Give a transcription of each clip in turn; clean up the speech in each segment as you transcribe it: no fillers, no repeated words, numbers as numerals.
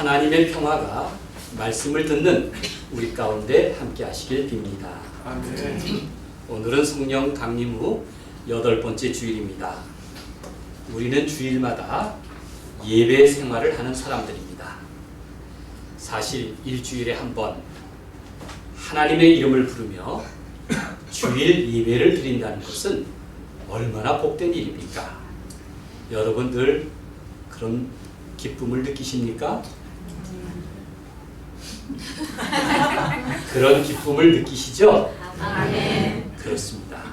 하나님의 평화가 말씀을 듣는 우리 가운데 함께 하시길 빕니다. 아멘. 오늘은 성령 강림 후 8번째 주일입니다. 우리는 주일마다 예배 생활을 하는 사람들입니다. 사실 일주일에 한 번 하나님의 이름을 부르며 주일 예배를 드린다는 것은 얼마나 복된 일입니까? 여러분들 그런 기쁨을 느끼십니까? 그런 기쁨을 느끼시죠? 아멘. 그렇습니다.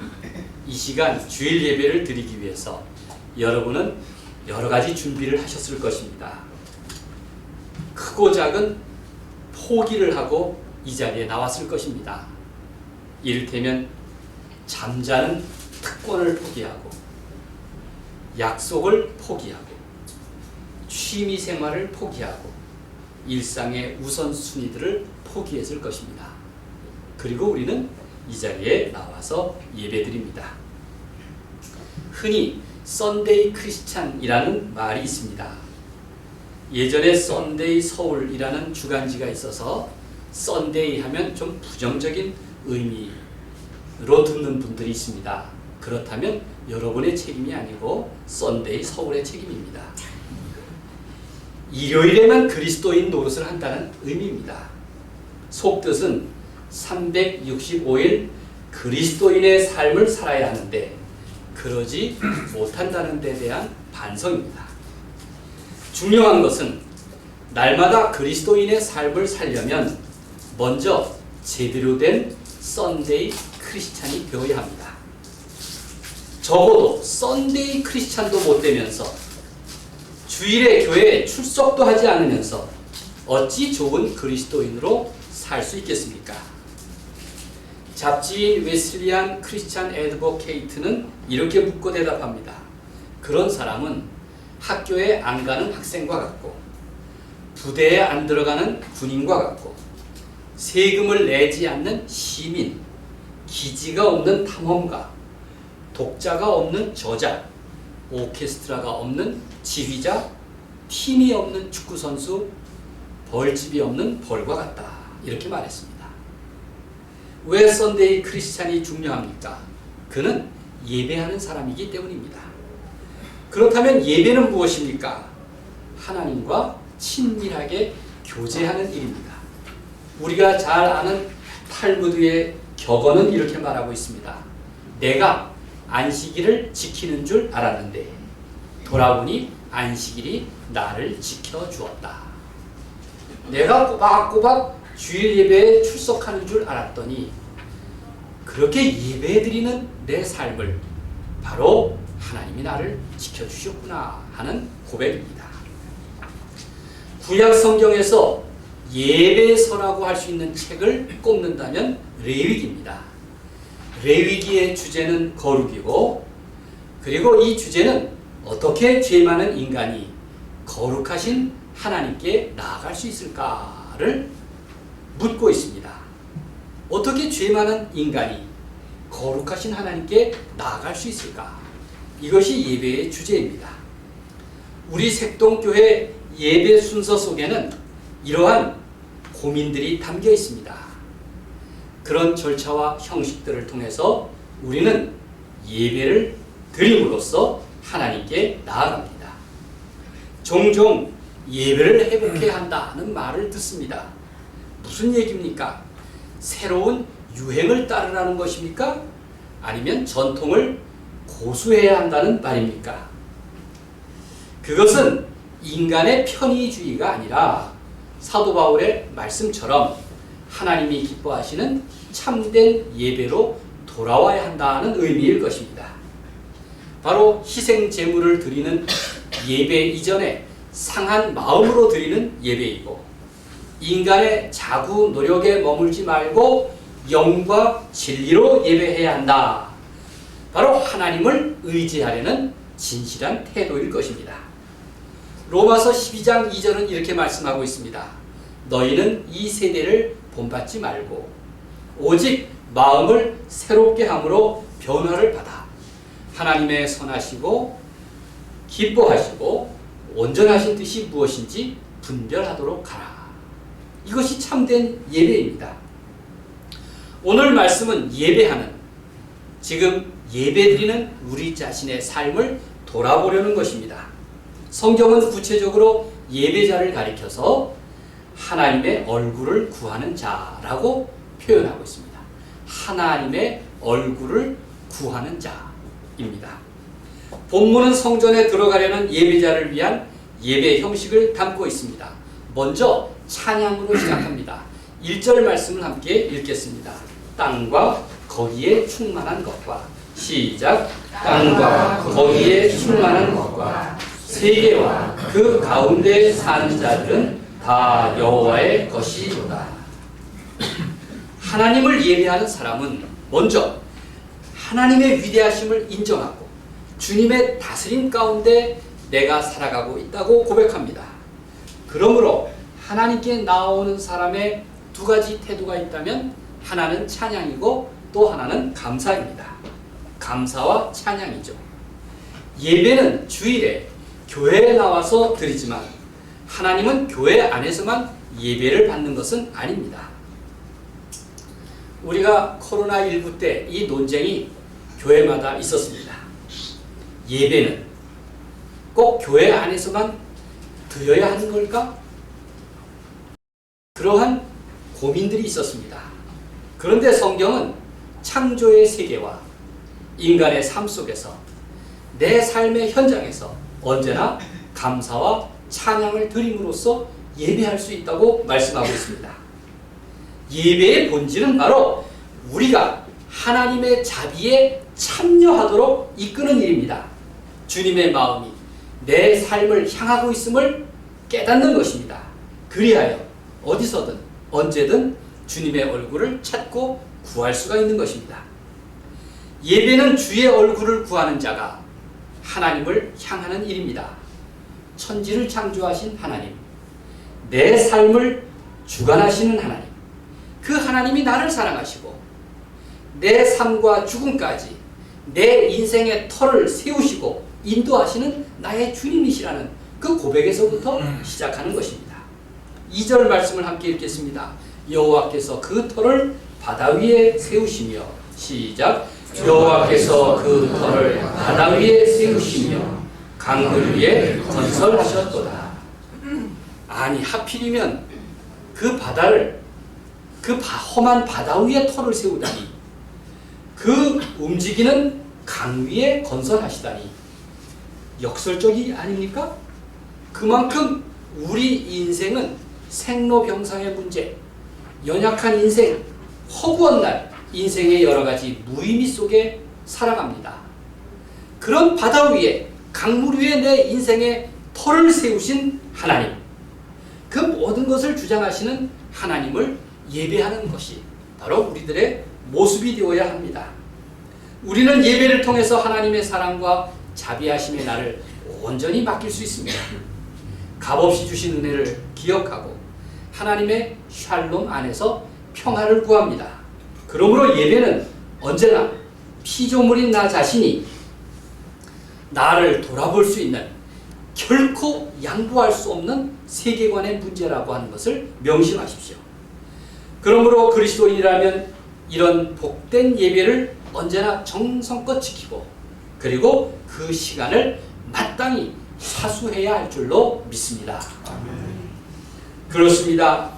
이 시간 주일 예배를 드리기 위해서 여러분은 여러 가지 준비를 하셨을 것입니다. 크고 작은 포기를 하고 이 자리에 나왔을 것입니다. 이를테면 잠자는 특권을 포기하고 약속을 포기하고 취미 생활을 포기하고 일상의 우선순위들을 포기했을 것입니다. 그리고 우리는 이 자리에 나와서 예배드립니다. 흔히 썬데이 크리스찬이라는 말이 있습니다. 예전에 썬데이 서울이라는 주간지가 있어서 썬데이 하면 좀 부정적인 의미로 듣는 분들이 있습니다. 그렇다면 여러분의 책임이 아니고 썬데이 서울의 책임입니다. 일요일에만 그리스도인 노릇을 한다는 의미입니다. 속뜻은 365일 그리스도인의 삶을 살아야 하는데 그러지 못한다는 데 대한 반성입니다. 중요한 것은 날마다 그리스도인의 삶을 살려면 먼저 제대로 된 썬데이 크리스찬이 되어야 합니다. 적어도 썬데이 크리스찬도 못 되면서 주일에 교회에 출석도 하지 않으면서 어찌 좋은 그리스도인으로 살 수 있겠습니까? 잡지인 웨슬리안 크리스찬 애드보케이트는 이렇게 묻고 대답합니다. 그런 사람은 학교에 안 가는 학생과 같고 부대에 안 들어가는 군인과 같고 세금을 내지 않는 시민, 기지가 없는 탐험가, 독자가 없는 저자, 오케스트라가 없는 지휘자, 팀이 없는 축구선수, 벌집이 없는 벌과 같다. 이렇게 말했습니다. 왜 썬데이 크리스찬이 중요합니까? 그는 예배하는 사람이기 때문입니다. 그렇다면 예배는 무엇입니까? 하나님과 친밀하게 교제하는 일입니다. 우리가 잘 아는 탈무드의 격언은 이렇게 말하고 있습니다. 내가 안식일을 지키는 줄 알았는데 돌아보니 안식일이 나를 지켜주었다. 내가 꼬박꼬박 주일 예배에 출석하는 줄 알았더니 그렇게 예배드리는 내 삶을 바로 하나님이 나를 지켜주셨구나 하는 고백입니다. 구약 성경에서 예배서라고 할 수 있는 책을 꼽는다면 레위기입니다. 레위기의 주제는 거룩이고 그리고 이 주제는 어떻게 죄 많은 인간이 거룩하신 하나님께 나아갈 수 있을까를 묻고 있습니다. 어떻게 죄 많은 인간이 거룩하신 하나님께 나아갈 수 있을까? 이것이 예배의 주제입니다. 우리 색동교회 예배 순서 속에는 이러한 고민들이 담겨 있습니다. 그런 절차와 형식들을 통해서 우리는 예배를 드림으로써 하나님께 나아갑니다. 종종 예배를 회복해야 한다는 말을 듣습니다. 무슨 얘기입니까? 새로운 유행을 따르라는 것입니까? 아니면 전통을 고수해야 한다는 말입니까? 그것은 인간의 편의주의가 아니라 사도 바울의 말씀처럼 하나님이 기뻐하시는 참된 예배로 돌아와야 한다는 의미일 것입니다. 바로 희생 제물을 드리는 예배 이전에 상한 마음으로 드리는 예배이고 인간의 자구 노력에 머물지 말고 영과 진리로 예배해야 한다. 바로 하나님을 의지하려는 진실한 태도일 것입니다. 로마서 12장 2절은 이렇게 말씀하고 있습니다. 너희는 이 세대를 본받지 말고 오직 마음을 새롭게 함으로 변화를 받아 하나님의 선하시고 기뻐하시고 온전하신 뜻이 무엇인지 분별하도록 하라. 이것이 참된 예배입니다. 오늘 말씀은 예배하는, 지금 예배드리는 우리 자신의 삶을 돌아보려는 것입니다. 성경은 구체적으로 예배자를 가리켜서 하나님의 얼굴을 구하는 자라고 표현하고 있습니다. 하나님의 얼굴을 구하는 자입니다. 본문은 성전에 들어가려는 예배자를 위한 예배 형식을 담고 있습니다. 먼저 찬양으로 시작합니다. 1절 말씀을 함께 읽겠습니다. 땅과 거기에 충만한 것과, 시작. 땅과 거기에 충만한 것과 세계와 그 가운데 사는 자들은 다 여호와의 것이로다. 하나님을 예배하는 사람은 먼저 하나님의 위대하심을 인정하고 주님의 다스림 가운데 내가 살아가고 있다고 고백합니다. 그러므로 하나님께 나오는 사람의 두 가지 태도가 있다면 하나는 찬양이고 또 하나는 감사입니다. 감사와 찬양이죠. 예배는 주일에 교회에 나와서 드리지만 하나님은 교회 안에서만 예배를 받는 것은 아닙니다. 우리가 코로나19 때 이 논쟁이 교회마다 있었습니다. 예배는 꼭 교회 안에서만 드려야 하는 걸까? 그러한 고민들이 있었습니다. 그런데 성경은 창조의 세계와 인간의 삶 속에서 내 삶의 현장에서 언제나 감사와 찬양을 드림으로써 예배할 수 있다고 말씀하고 있습니다. 예배의 본질은 바로 우리가 하나님의 자비에 참여하도록 이끄는 일입니다. 주님의 마음이 내 삶을 향하고 있음을 깨닫는 것입니다. 그리하여 어디서든 언제든 주님의 얼굴을 찾고 구할 수가 있는 것입니다. 예배는 주의 얼굴을 구하는 자가 하나님을 향하는 일입니다. 천지를 창조하신 하나님, 내 삶을 주관하시는 하나님, 그 하나님이 나를 사랑하시고 내 삶과 죽음까지 내 인생의 터를 세우시고 인도하시는 나의 주님이시라는 그 고백에서부터 시작하는 것입니다. 2절 말씀을 함께 읽겠습니다. 여호와께서 그 터를 바다 위에 세우시며, 시작. 여호와께서 그 터를 바다 위에 세우시며 강들 위에 건설하셨도다. 아니, 하필이면 그 바다를, 그 험한 바다 위에 터를 세우다니, 그 움직이는 강 위에 건설하시다니 역설적이 아닙니까? 그만큼 우리 인생은 생로병사의 문제, 연약한 인생, 허구한 날, 인생의 여러 가지 무의미 속에 살아갑니다. 그런 바다 위에, 강물 위에 내 인생의 터를 세우신 하나님, 그 모든 것을 주장하시는 하나님을 예배하는 것이 바로 우리들의 모습이 되어야 합니다. 우리는 예배를 통해서 하나님의 사랑과 자비하심의 나를 온전히 맡길 수 있습니다. 값없이 주신 은혜를 기억하고 하나님의 샬롬 안에서 평화를 구합니다. 그러므로 예배는 언제나 피조물인 나 자신이 나를 돌아볼 수 있는, 결코 양보할 수 없는 세계관의 문제라고 하는 것을 명심하십시오. 그러므로 그리스도인이라면 이런 복된 예배를 언제나 정성껏 지키고, 그리고 그 시간을 마땅히 사수해야 할 줄로 믿습니다. 그렇습니다.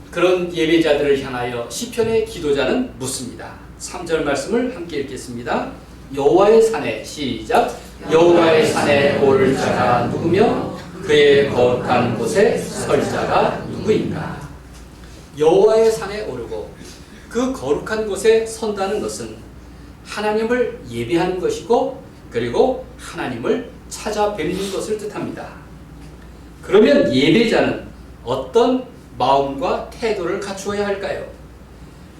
그런 예배자들을 향하여 시편의 기도자는 묻습니다. 3절 말씀을 함께 읽겠습니다. 여호와의 산에, 시작. 여호와의 산에 오를 자가 누구며 그의 거룩한 곳에 설 자가 누구인가. 여호와의 산에 오르고 그 거룩한 곳에 선다는 것은 하나님을 예배하는 것이고, 그리고 하나님을 찾아뵙는 것을 뜻합니다. 그러면 예배자는 어떤 마음과 태도를 갖추어야 할까요?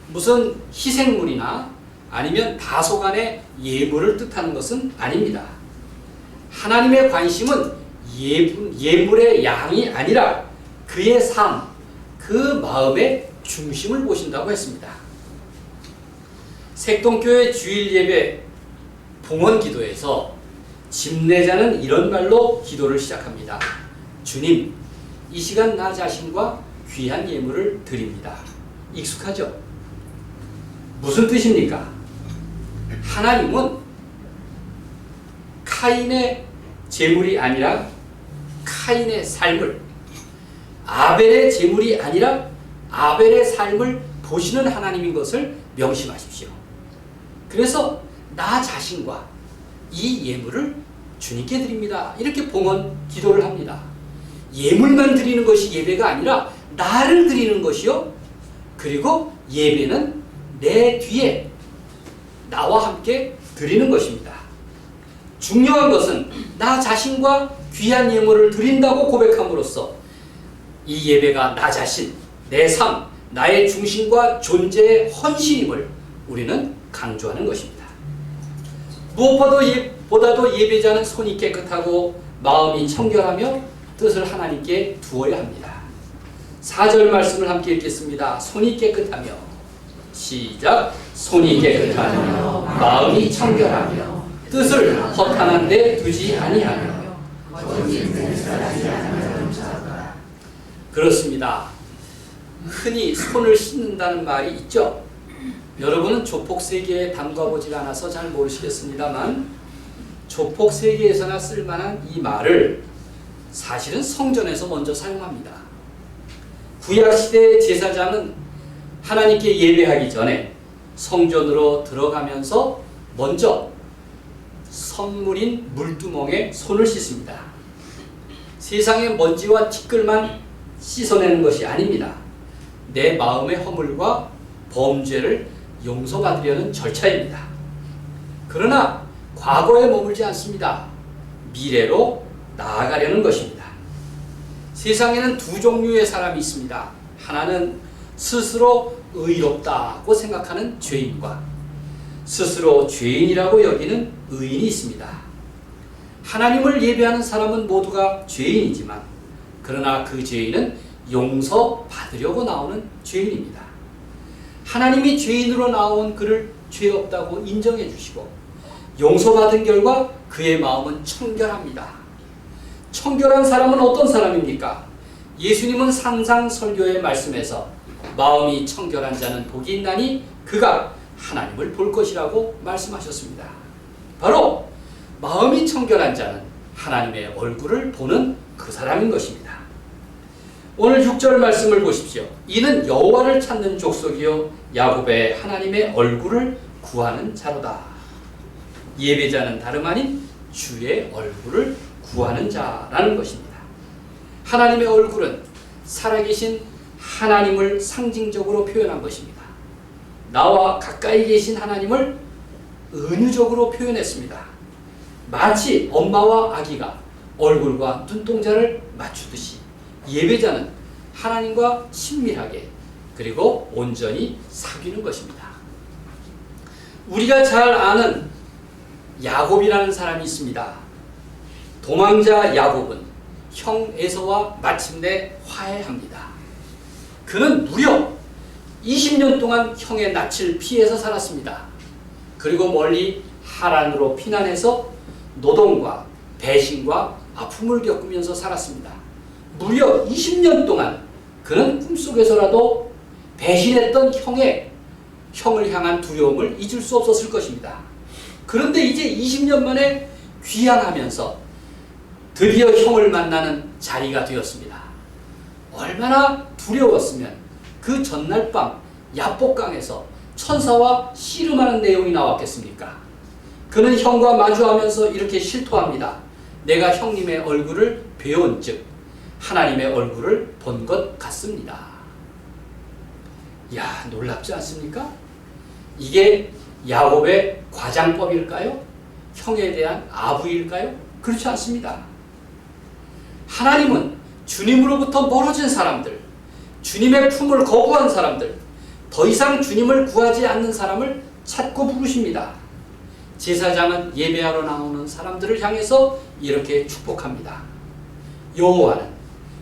무슨 희생물이나 아니면 다소간의 예물을 뜻하는 것은 아닙니다. 하나님의 관심은 예물의 양이 아니라 그의 삶, 그 마음의 중심을 보신다고 했습니다. 색동교회 주일 예배 봉헌 기도에서 집례자는 이런 말로 기도를 시작합니다. 주님, 이 시간 나 자신과 귀한 예물을 드립니다. 익숙하죠? 무슨 뜻입니까? 하나님은 카인의 제물이 아니라 카인의 삶을, 아벨의 제물이 아니라 아벨의 삶을 보시는 하나님인 것을 명심하십시오. 그래서 나 자신과 이 예물을 주님께 드립니다. 이렇게 봉헌 기도를 합니다. 예물만 드리는 것이 예배가 아니라 나를 드리는 것이요. 그리고 예배는 내 뒤에 나와 함께 드리는 것입니다. 중요한 것은 나 자신과 귀한 예물을 드린다고 고백함으로써 이 예배가 나 자신, 내 삶, 나의 중심과 존재의 헌신임을 우리는 강조하는 것입니다. 무엇보다도 예배자는 손이 깨끗하고 마음이 청결하며 뜻을 하나님께 두어야 합니다. 4절 말씀을 함께 읽겠습니다. 손이 깨끗하며, 시작. 손이 깨끗하며 마음이 청결하며 뜻을 허탄한 데 두지 아니하며. 그렇습니다. 흔히 손을 씻는다는 말이 있죠. 여러분은 조폭세계에 담가보지 않아서 잘 모르시겠습니다만 조폭세계에서나 쓸만한 이 말을 사실은 성전에서 먼저 사용합니다. 구약시대의 제사장은 하나님께 예배하기 전에 성전으로 들어가면서 먼저 선물인 물두멍에 손을 씻습니다. 세상의 먼지와 티끌만 씻어내는 것이 아닙니다. 내 마음의 허물과 범죄를 용서받으려는 절차입니다. 그러나 과거에 머물지 않습니다. 미래로 나아가려는 것입니다. 세상에는 두 종류의 사람이 있습니다. 하나는 스스로 의롭다고 생각하는 죄인과 스스로 죄인이라고 여기는 의인이 있습니다. 하나님을 예배하는 사람은 모두가 죄인이지만 그러나 그 죄인은 용서받으려고 나오는 죄인입니다. 하나님이 죄인으로 나온 그를 죄 없다고 인정해 주시고 용서받은 결과 그의 마음은 청결합니다. 청결한 사람은 어떤 사람입니까? 예수님은 산상설교의 말씀에서 마음이 청결한 자는 복이 있나니 그가 하나님을 볼 것이라고 말씀하셨습니다. 바로 마음이 청결한 자는 하나님의 얼굴을 보는 그 사람인 것입니다. 오늘 6절 말씀을 보십시오. 이는 여호와를 찾는 족속이요 야곱의 하나님의 얼굴을 구하는 자로다. 예배자는 다름 아닌 주의 얼굴을 구하는 자라는 것입니다. 하나님의 얼굴은 살아계신 하나님을 상징적으로 표현한 것입니다. 나와 가까이 계신 하나님을 은유적으로 표현했습니다. 마치 엄마와 아기가 얼굴과 눈동자를 맞추듯이 예배자는 하나님과 친밀하게 그리고 온전히 사귀는 것입니다. 우리가 잘 아는 야곱이라는 사람이 있습니다. 도망자 야곱은 형 에서와 마침내 화해합니다. 그는 무려 20년 동안 형의 낯을 피해서 살았습니다. 그리고 멀리 하란으로 피난해서 노동과 배신과 아픔을 겪으면서 살았습니다. 무려 20년 동안 그는 꿈속에서라도 배신했던 형을 향한 두려움을 잊을 수 없었을 것입니다. 그런데 이제 20년 만에 귀향하면서 드디어 형을 만나는 자리가 되었습니다. 얼마나 두려웠으면 그 전날 밤 야복강에서 천사와 씨름하는 내용이 나왔겠습니까? 그는 형과 마주하면서 이렇게 실토합니다. 내가 형님의 얼굴을 배운 즉 하나님의 얼굴을 본 것 같습니다. 이야, 놀랍지 않습니까? 이게 야곱의 과장법일까요? 형에 대한 아부일까요? 그렇지 않습니다. 하나님은 주님으로부터 멀어진 사람들, 주님의 품을 거부한 사람들, 더 이상 주님을 구하지 않는 사람을 찾고 부르십니다. 제사장은 예배하러 나오는 사람들을 향해서 이렇게 축복합니다. 여호와는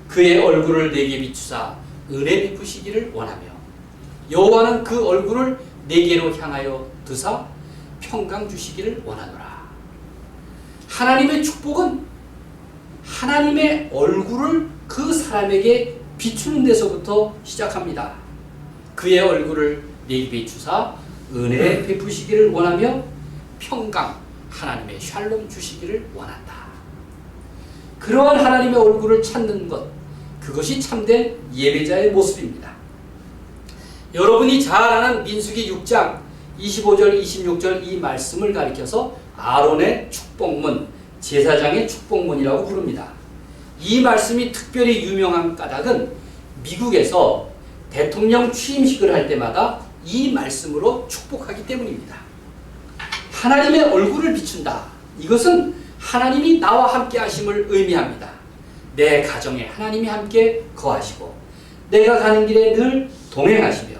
그의 얼굴을 내게 비추사 은혜 베푸시기를 원하며 여호와는 그 얼굴을 내게로 향하여 드사 평강 주시기를 원하노라. 하나님의 축복은 하나님의 얼굴을 그 사람에게 비추는 데서부터 시작합니다. 그의 얼굴을 내게 비추사 은혜 베푸시기를 원하며 평강 하나님의 샬롬 주시기를 원한다. 그러한 하나님의 얼굴을 찾는 것, 그것이 참된 예배자의 모습입니다. 여러분이 잘 아는 민수기 6장 25절 26절 이 말씀을 가리켜서 아론의 축복문, 제사장의 축복문이라고 부릅니다. 이 말씀이 특별히 유명한 까닭은 미국에서 대통령 취임식을 할 때마다 이 말씀으로 축복하기 때문입니다. 하나님의 얼굴을 비춘다. 이것은 하나님이 나와 함께 하심을 의미합니다. 내 가정에 하나님이 함께 거하시고 내가 가는 길에 늘 동행하시며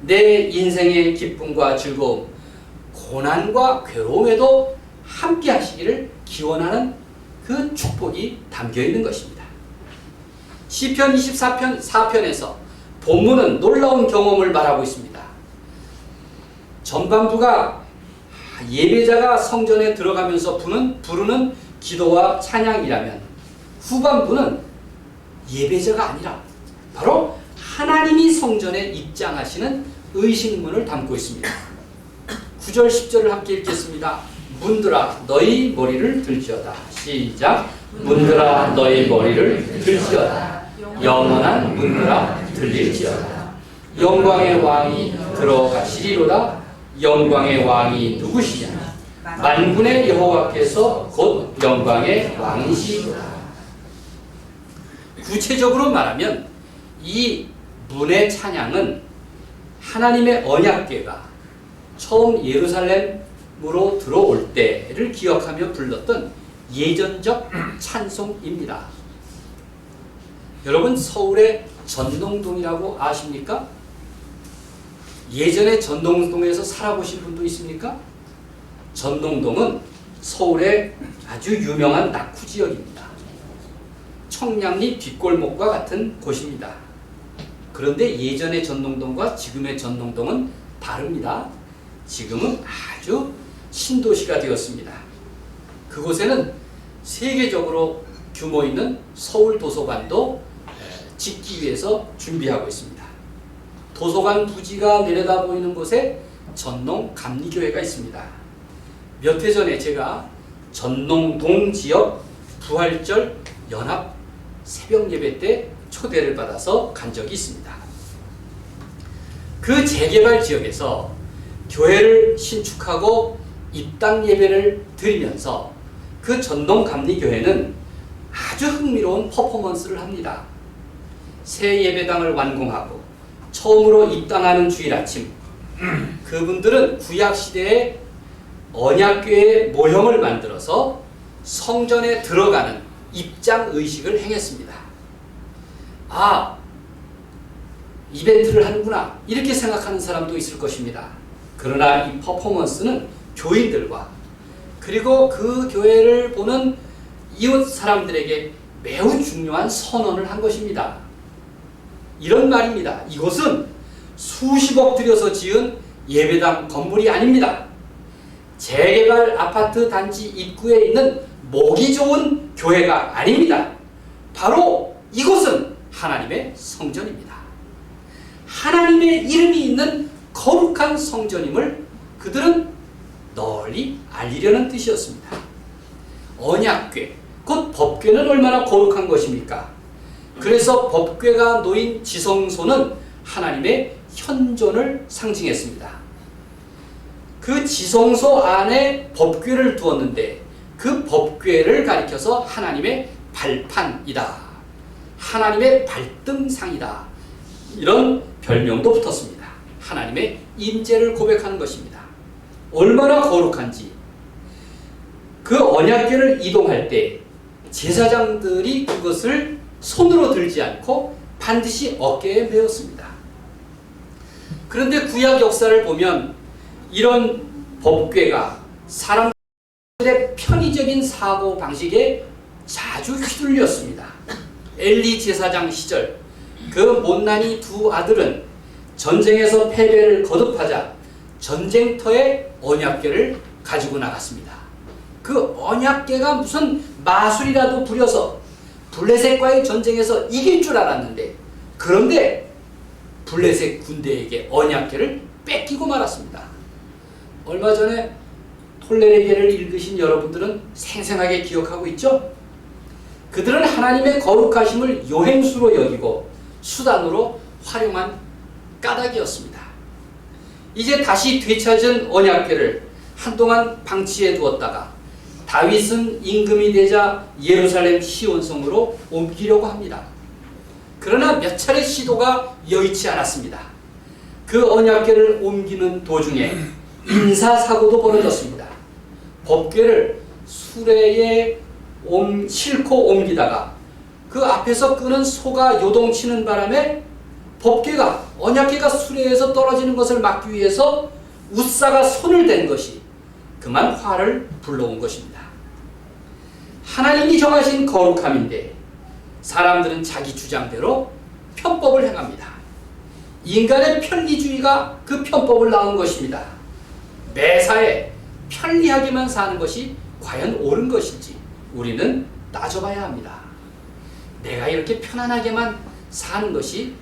내 인생의 기쁨과 즐거움, 고난과 괴로움에도 함께 하시기를 기원하는 그 축복이 담겨 있는 것입니다. 시편 24편 4편에서 본문은 놀라운 경험을 말하고 있습니다. 전반부가 예배자가 성전에 들어가면서 부르는 기도와 찬양이라면 후반부는 예배자가 아니라 바로 하나님이 성전에 입장하시는 의식문을 담고 있습니다. 9절 10절을 함께 읽겠습니다. 문들아 너희 머리를 들지어다. 시작. 문들아 너희 머리를 들지어다. 영원한 문들아 들릴지어다. 영광의 왕이 들어가시리로다. 영광의 왕이 누구시냐? 만군의 여호와께서 곧 영광의 왕이시로다. 구체적으로 말하면 이 문의 찬양은 하나님의 언약궤가 처음 예루살렘으로 들어올 때를 기억하며 불렀던 예전적 찬송입니다. 여러분 서울의 전농동이라고 아십니까? 예전에 전농동에서 살아보신 분도 있습니까? 전농동은 서울의 아주 유명한 낙후 지역입니다. 청량리 뒷골목과 같은 곳입니다. 그런데 예전의 전농동과 지금의 전농동은 다릅니다. 지금은 아주 신도시가 되었습니다. 그곳에는 세계적으로 규모 있는 서울 도서관도 짓기 위해서 준비하고 있습니다. 도서관 부지가 내려다 보이는 곳에 전농 감리교회가 있습니다. 몇 해 전에 제가 전농동 지역 부활절 연합 새벽 예배 때 초대를 받아서 간 적이 있습니다. 그 재개발 지역에서 교회를 신축하고 입당 예배를 드리면서 그 전동 감리교회는 아주 흥미로운 퍼포먼스를 합니다. 새 예배당을 완공하고 처음으로 입당하는 주일 아침, 그분들은 구약시대에 언약궤의 모형을 만들어서 성전에 들어가는 입장 의식을 행했습니다. 아, 이벤트를 하는구나 이렇게 생각하는 사람도 있을 것입니다. 그러나 이 퍼포먼스는 교인들과 그리고 그 교회를 보는 이웃 사람들에게 매우 중요한 선언을 한 것입니다. 이런 말입니다. 이곳은 수십억 들여서 지은 예배당 건물이 아닙니다. 재개발 아파트 단지 입구에 있는 목이 좋은 교회가 아닙니다. 바로 이곳은 하나님의 성전입니다. 하나님의 이름이 있는 거룩한 성전임을 그들은 널리 알리려는 뜻이었습니다. 언약궤, 곧 법궤는 얼마나 거룩한 것입니까? 그래서 법궤가 놓인 지성소는 하나님의 현존을 상징했습니다. 그 지성소 안에 법궤를 두었는데 그 법궤를 가리켜서 하나님의 발판이다. 하나님의 발등상이다. 이런 별명도 붙었습니다. 하나님의 임재를 고백하는 것입니다. 얼마나 거룩한지. 그 언약궤를 이동할 때 제사장들이 그것을 손으로 들지 않고 반드시 어깨에 메었습니다. 그런데 구약 역사를 보면 이런 법궤가 사람들의 편의적인 사고 방식에 자주 휘둘렸습니다. 엘리 제사장 시절 그 못난이 두 아들은 전쟁에서 패배를 거듭하자 전쟁터에 언약궤를 가지고 나갔습니다. 그 언약궤가 무슨 마술이라도 부려서 블레셋과의 전쟁에서 이길 줄 알았는데, 그런데 블레셋 군대에게 언약궤를 뺏기고 말았습니다. 얼마 전에 톨레레게를 읽으신 여러분들은 생생하게 기억하고 있죠? 그들은 하나님의 거룩하심을 요행수로 여기고 수단으로 활용한 까닭이었습니다. 이제 다시 되찾은 언약궤를 한동안 방치해 두었다가 다윗은 임금이 되자 예루살렘 시온성으로 옮기려고 합니다. 그러나 몇 차례 시도가 여의치 않았습니다. 그 언약궤를 옮기는 도중에 인사사고도 벌어졌습니다. 법궤를 수레에 싣고 옮기다가 그 앞에서 끄는 소가 요동치는 바람에 법궤가, 언약궤가 수레에서 떨어지는 것을 막기 위해서 웃사가 손을 댄 것이 그만 화를 불러온 것입니다. 하나님이 정하신 거룩함인데 사람들은 자기 주장대로 편법을 행합니다. 인간의 편리주의가 그 편법을 낳은 것입니다. 매사에 편리하게만 사는 것이 과연 옳은 것인지 우리는 따져봐야 합니다. 내가 이렇게 편안하게만 사는 것이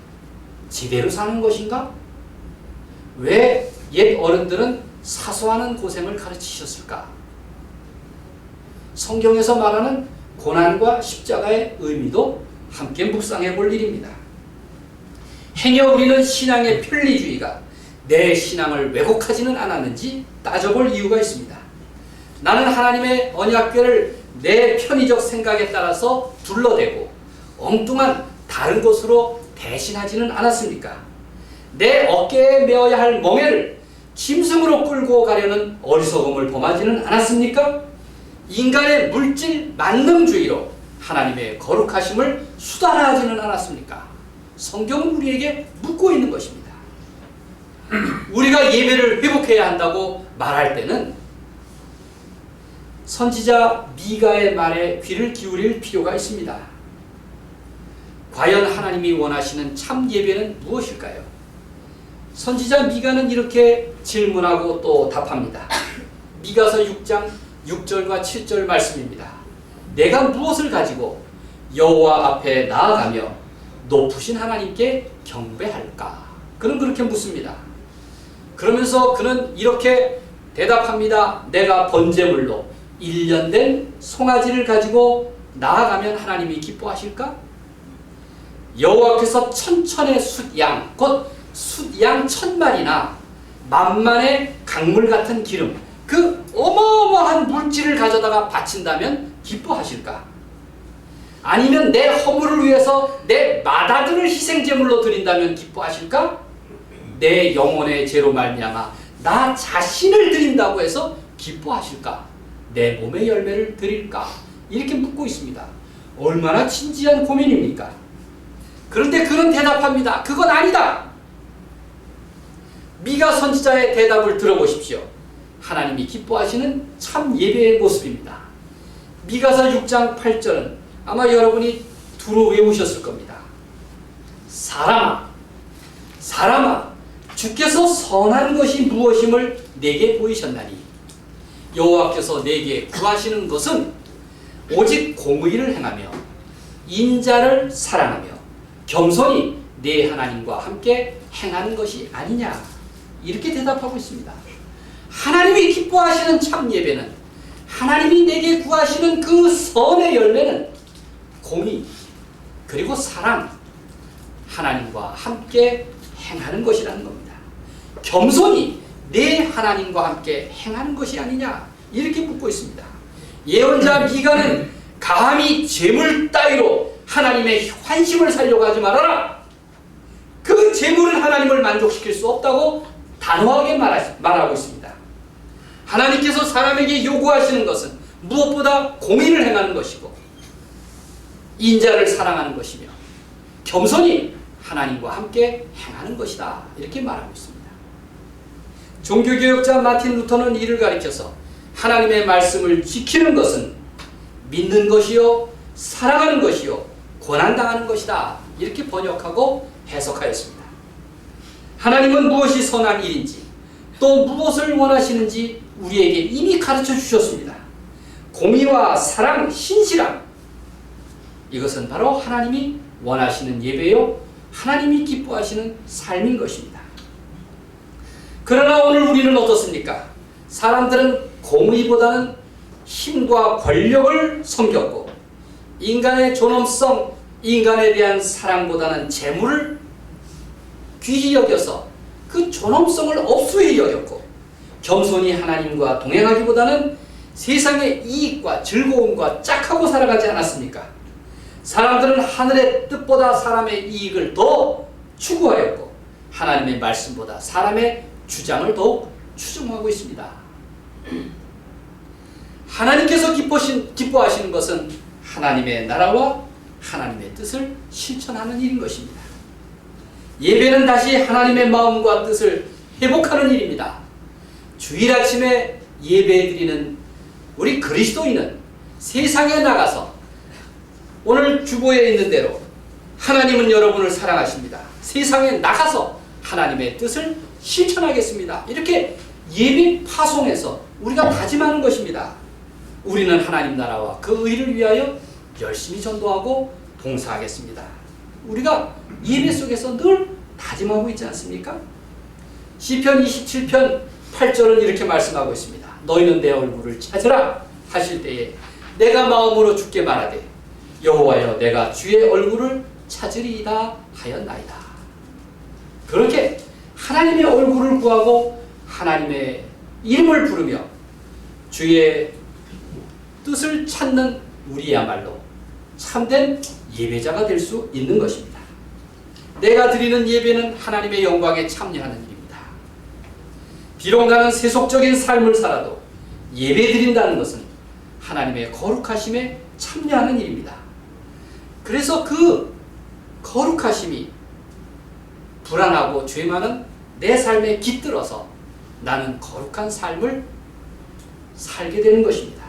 제대로 사는 것인가? 왜 옛 어른들은 사소하는 고생을 가르치셨을까? 성경에서 말하는 고난과 십자가의 의미도 함께 묵상해 볼 일입니다. 행여 우리는 신앙의 편리주의가 내 신앙을 왜곡하지는 않았는지 따져볼 이유가 있습니다. 나는 하나님의 언약궤를 내 편의적 생각에 따라서 둘러대고 엉뚱한 다른 것으로 대신하지는 않았습니까? 내 어깨에 메어야 할 멍에를 짐승으로 끌고 가려는 어리석음을 범하지는 않았습니까? 인간의 물질 만능주의로 하나님의 거룩하심을 수단화하지는 않았습니까? 성경은 우리에게 묻고 있는 것입니다. 우리가 예배를 회복해야 한다고 말할 때는 선지자 미가의 말에 귀를 기울일 필요가 있습니다. 과연 하나님이 원하시는 참 예배는 무엇일까요? 선지자 미가는 이렇게 질문하고 또 답합니다. 미가서 6장 6절과 7절 말씀입니다. 내가 무엇을 가지고 여호와 앞에 나아가며 높으신 하나님께 경배할까? 그는 그렇게 묻습니다. 그러면서 그는 이렇게 대답합니다. 내가 번제물로 1년 된 송아지를 가지고 나아가면 하나님이 기뻐하실까? 여호와께서 천천의 숫양, 곧 숫양 1000마리나 만만의 강물 같은 기름, 그 어마어마한 물질을 가져다가 바친다면 기뻐하실까? 아니면 내 허물을 위해서 내 맏아들을 희생제물로 드린다면 기뻐하실까? 내 영혼의 죄로 말미암아 나 자신을 드린다고 해서 기뻐하실까? 내 몸의 열매를 드릴까? 이렇게 묻고 있습니다. 얼마나 진지한 고민입니까? 그런데 그는 대답합니다. 그건 아니다. 미가 선지자의 대답을 들어보십시오. 하나님이 기뻐하시는 참 예배의 모습입니다. 미가서 6장 8절은 아마 여러분이 두루 외우셨을 겁니다. 사람아, 사람아, 주께서 선한 것이 무엇임을 내게 보이셨나니 여호와께서 내게 구하시는 것은 오직 공의를 행하며 인자를 사랑하며 겸손히 내 하나님과 함께 행하는 것이 아니냐, 이렇게 대답하고 있습니다. 하나님이 기뻐하시는 참 예배는, 하나님이 내게 구하시는 그 선의 열매는 공의 그리고 사랑, 하나님과 함께 행하는 것이라는 겁니다. 겸손히 내 하나님과 함께 행하는 것이 아니냐, 이렇게 묻고 있습니다. 예언자 미가는 감히 재물 따위로 하나님의 환심을 살려고 하지 말아라. 그 재물은 하나님을 만족시킬 수 없다고 단호하게 말하고 있습니다. 하나님께서 사람에게 요구하시는 것은 무엇보다 공의를 행하는 것이고 인자를 사랑하는 것이며 겸손히 하나님과 함께 행하는 것이다, 이렇게 말하고 있습니다. 종교개혁자 마틴 루터는 이를 가리켜서 하나님의 말씀을 지키는 것은 믿는 것이요 사랑하는 것이요 고난당하는 것이다, 이렇게 번역하고 해석하였습니다. 하나님은 무엇이 선한 일인지 또 무엇을 원하시는지 우리에게 이미 가르쳐 주셨습니다. 공의와 사랑, 신실함, 이것은 바로 하나님이 원하시는 예배요, 하나님이 기뻐하시는 삶인 것입니다. 그러나 오늘 우리는 어떻습니까? 사람들은 공의보다는 힘과 권력을 섬겼고, 인간의 존엄성, 인간에 대한 사랑보다는 재물을 귀히 여겨서 그 존엄성을 업소히 여겼고, 겸손히 하나님과 동행하기보다는 세상의 이익과 즐거움과 짝하고 살아가지 않았습니까? 사람들은 하늘의 뜻보다 사람의 이익을 더 추구하였고, 하나님의 말씀보다 사람의 주장을 더욱 추종하고 있습니다. 하나님께서 기뻐하시는 것은 하나님의 나라와 하나님의 뜻을 실천하는 일인 것입니다. 예배는 다시 하나님의 마음과 뜻을 회복하는 일입니다. 주일 아침에 예배드리는 우리 그리스도인은 세상에 나가서 오늘 주보에 있는 대로 하나님은 여러분을 사랑하십니다. 세상에 나가서 하나님의 뜻을 실천하겠습니다. 이렇게 예배 파송해서 우리가 다짐하는 것입니다. 우리는 하나님 나라와 그 의를 위하여 열심히 전도하고 봉사하겠습니다. 우리가 예배 속에서 늘 다짐하고 있지 않습니까? 시편 27편 8절은 이렇게 말씀하고 있습니다. 너희는 내 얼굴을 찾으라 하실 때에 내가 마음으로 주께 말하되 여호와여 내가 주의 얼굴을 찾으리이다 하였나이다. 그렇게 하나님의 얼굴을 구하고 하나님의 이름을 부르며 주의 뜻을 찾는 우리야말로 참된 예배자가 될 수 있는 것입니다. 내가 드리는 예배는 하나님의 영광에 참여하는 일입니다. 비록 나는 세속적인 삶을 살아도 예배 드린다는 것은 하나님의 거룩하심에 참여하는 일입니다. 그래서 그 거룩하심이 불안하고 죄 많은 내 삶에 깃들어서 나는 거룩한 삶을 살게 되는 것입니다.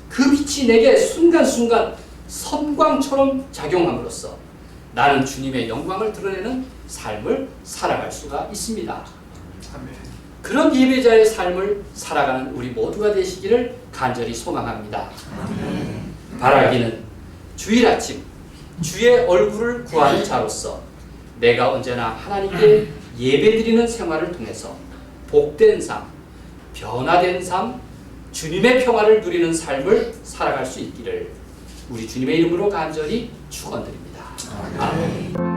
그 빛이 내게 순간순간 선광처럼 작용함으로써 나는 주님의 영광을 드러내는 삶을 살아갈 수가 있습니다. 아멘. 그런 예배자의 삶을 살아가는 우리 모두가 되시기를 간절히 소망합니다. 아멘. 바라기는 주일 아침 주의 얼굴을 구하는 자로서 내가 언제나 하나님께 예배드리는 생활을 통해서 복된 삶, 변화된 삶, 주님의 평화를 누리는 삶을 살아갈 수 있기를 우리 주님의 이름으로 간절히 축원드립니다. 아멘.